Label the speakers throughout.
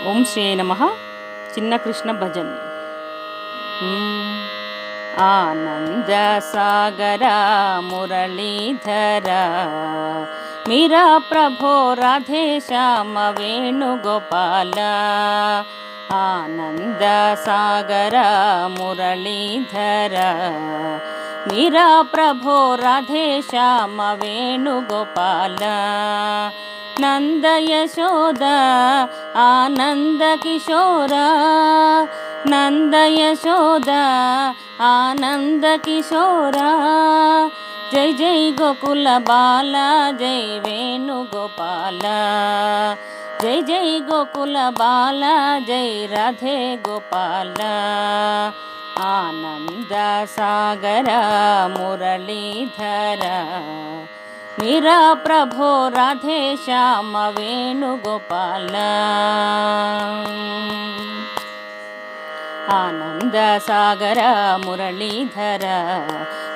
Speaker 1: ఓం శ్రీ నమః. చిన్న కృష్ణ భజన్. ఆనంద సాగర మురళీధర మీరా ప్రభో రాధే శ్యామ వేణుగోపాల. ఆనంద సాగర మురళీధర మీరా ప్రభో రాధే శ్యామ వేణుగోపాల. నంద యశోద ఆనంద కిశోర, నంద యశోద ఆనంద కిశోర. జై జై గోకుల బాల జై వేణుగోపాల. జై జై గోకుల బాల జై రాధే గోపాల. ఆనంద సాగర మురళీధర మీరా ప్రభో రాధే శ్యామ వేణుగోపాల. ఆనంద సాగర మురళీధర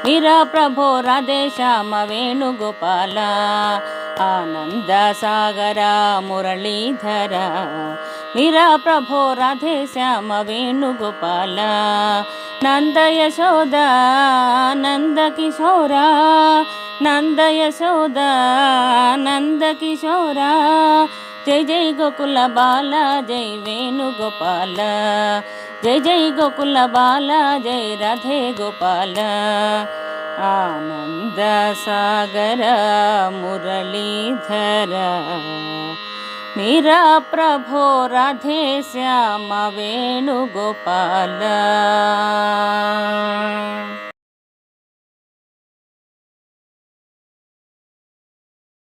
Speaker 1: మీరా ప్రభో రాధే శ్యామ వేణుగోపాల. ఆనంద సాగర మురళీధర మీరా ప్రభో రాధే శ్యామ వేణుగోపాల. నంద యశోద నంద కిశోర, నంద యశోద నంద కిశోర. జై జై గోకుల బాల జై వేణుగోపాల. జై జై గోకుల బాల జై రాధే గోపాల. ఆనంద సాగర మురళీధర మీరా ప్రభో రాధే శ్యామ వేణుగోపాల.